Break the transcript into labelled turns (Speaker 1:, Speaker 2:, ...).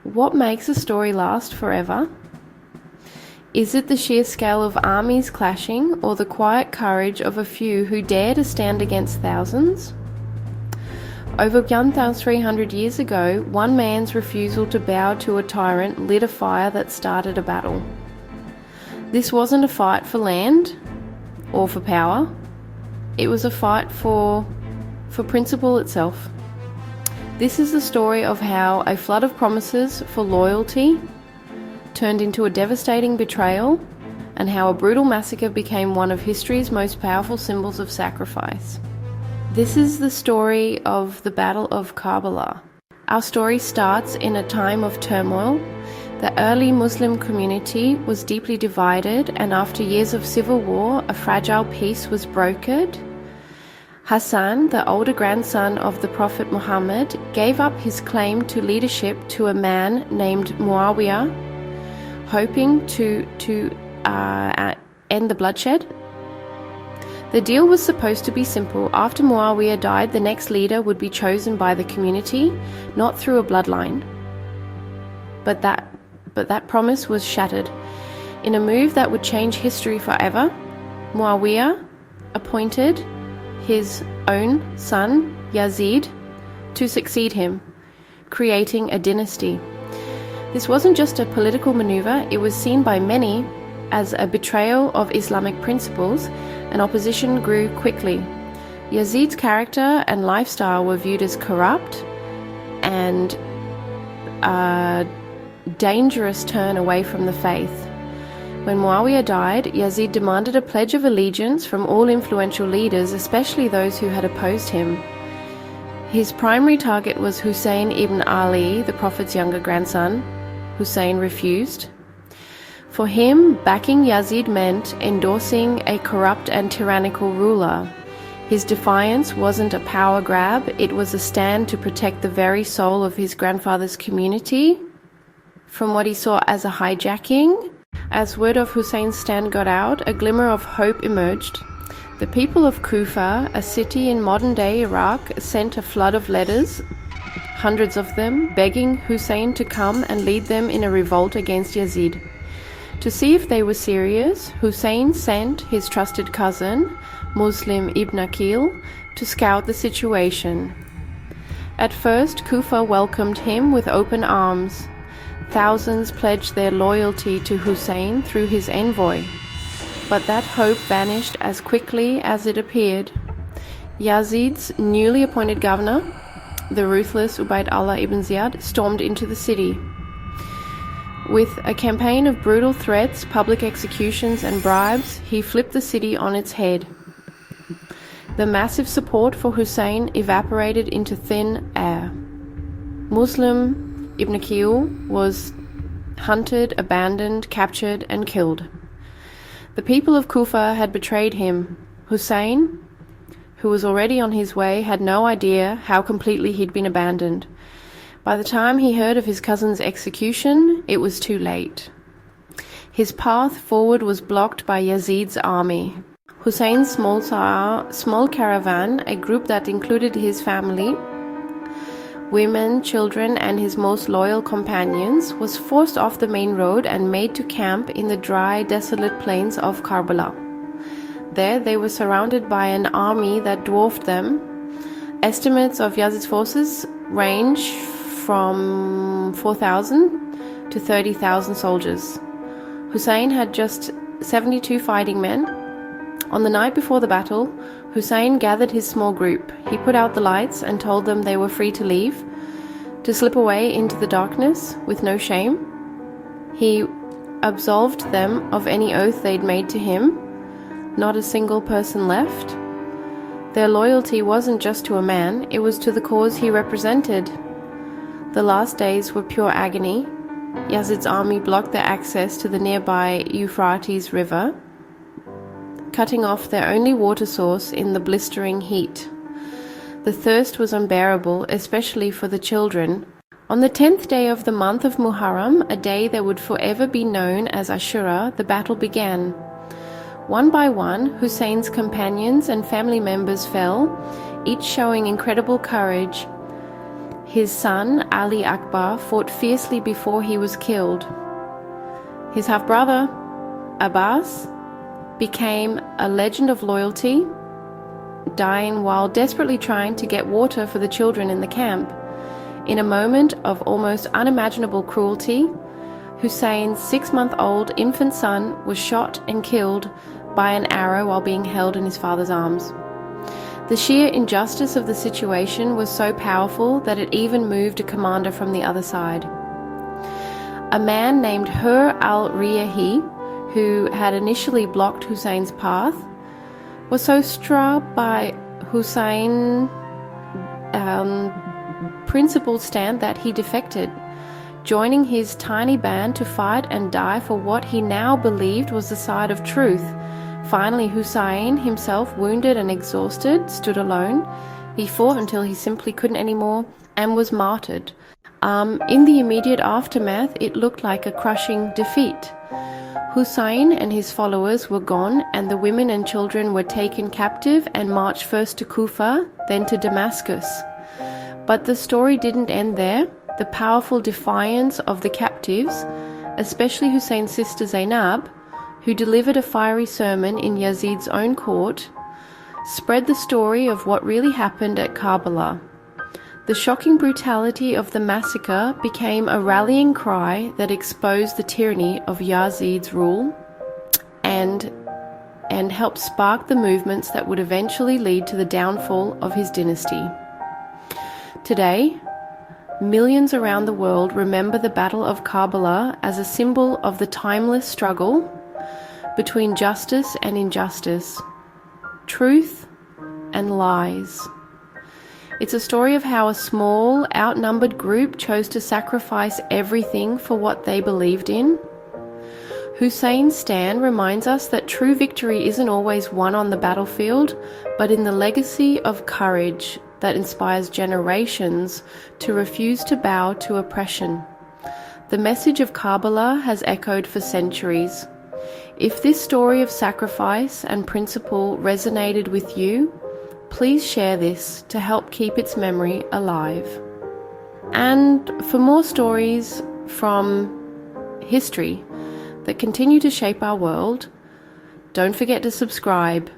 Speaker 1: What makes a story last forever? Is it the sheer scale of armies clashing, or the quiet courage of a few who dare to stand against thousands? Over 1,300 years ago, one man's refusal to bow to a tyrant lit a fire that started a battle. This wasn't a fight for land or for power. It was a fight for principle itself. This is the story of how a flood of promises for loyalty turned into a devastating betrayal, and how a brutal massacre became one of history's most powerful symbols of sacrifice. This is the story of the Battle of Karbala. Our story starts in a time of turmoil. The early Muslim community was deeply divided, and after years of civil war, a fragile peace was brokered. Hassan, the older grandson of the Prophet Muhammad, gave up his claim to leadership to a man named Muawiyah, hoping to end the bloodshed. The deal was supposed to be simple. After Muawiyah died, the next leader would be chosen by the community, not through a bloodline. But that promise was shattered. In a move that would change history forever, Muawiyah appointed his own son, Yazid, to succeed him, creating a dynasty. This wasn't just a political maneuver, it was seen by many as a betrayal of Islamic principles, and opposition grew quickly. Yazid's character and lifestyle were viewed as corrupt and a dangerous turn away from the faith. When Muawiyah died, Yazid demanded a pledge of allegiance from all influential leaders, especially those who had opposed him. His primary target was Hussein ibn Ali, the Prophet's younger grandson. Hussein refused. For him, backing Yazid meant endorsing a corrupt and tyrannical ruler. His defiance wasn't a power grab, it was a stand to protect the very soul of his grandfather's community from what he saw as a hijacking. As word of Hussein's stand got out, a glimmer of hope emerged. The people of Kufa, a city in modern-day Iraq, sent a flood of letters, hundreds of them, begging Hussein to come and lead them in a revolt against Yazid. To see if they were serious, Hussein sent his trusted cousin, Muslim ibn Aqil, to scout the situation. At first, Kufa welcomed him with open arms. Thousands pledged their loyalty to Hussein through his envoy. But that hope vanished as quickly as it appeared. Yazid's newly appointed governor, the ruthless Ubayd Allah ibn Ziyad, stormed into the city. With a campaign of brutal threats, public executions and bribes, he flipped the city on its head. The massive support for Hussein evaporated into thin air. Muslim ibn Aqil was hunted, abandoned, captured and killed. The people of Kufa had betrayed him. Hussein, who was already on his way, had no idea how completely he'd been abandoned. By the time he heard of his cousin's execution, it was too late. His path forward was blocked by Yazid's army. Hussein's small caravan, a group that included his family, women, children, and his most loyal companions, was forced off the main road and made to camp in the dry, desolate plains of Karbala. There they were surrounded by an army that dwarfed them. Estimates of Yazid's forces range from 4,000 to 30,000 soldiers. Hussein had just 72 fighting men. On the night before the battle, Hussein gathered his small group. He put out the lights and told them they were free to leave, to slip away into the darkness with no shame. He absolved them of any oath they'd made to him. Not a single person left. Their loyalty wasn't just to a man, it was to the cause he represented. The last days were pure agony. Yazid's army blocked their access to the nearby Euphrates River, cutting off their only water source in the blistering heat. The thirst was unbearable, especially for the children. On the 10th day of the month of Muharram, a day that would forever be known as Ashura, the battle began. One by one, Hussein's companions and family members fell, each showing incredible courage. His son, Ali Akbar, fought fiercely before he was killed. His half-brother, Abbas, became a legend of loyalty, dying while desperately trying to get water for the children in the camp. In a moment of almost unimaginable cruelty, Hussein's 6-month-old infant son was shot and killed by an arrow while being held in his father's arms. The sheer injustice of the situation was so powerful that it even moved a commander from the other side. A man named Hur al-Riyahi, who had initially blocked Hussein's path, was so struck by Hussein's principled stand that he defected, joining his tiny band to fight and die for what he now believed was the side of truth. Finally, Hussein, himself wounded and exhausted, stood alone. He fought until he simply couldn't anymore and was martyred. In the immediate aftermath, it looked like a crushing defeat. Hussein and his followers were gone, and the women and children were taken captive and marched first to Kufa, then to Damascus. But the story didn't end there. The powerful defiance of the captives, especially Hussein's sister Zainab, who delivered a fiery sermon in Yazid's own court, spread the story of what really happened at Karbala. The shocking brutality of the massacre became a rallying cry that exposed the tyranny of Yazid's rule and helped spark the movements that would eventually lead to the downfall of his dynasty. Today, millions around the world remember the Battle of Karbala as a symbol of the timeless struggle between justice and injustice, truth and lies. It's a story of how a small, outnumbered group chose to sacrifice everything for what they believed in. Hussein's stand reminds us that true victory isn't always won on the battlefield, but in the legacy of courage that inspires generations to refuse to bow to oppression. The message of Karbala has echoed for centuries. If this story of sacrifice and principle resonated with you, please share this to help keep its memory alive. And for more stories from history that continue to shape our world, don't forget to subscribe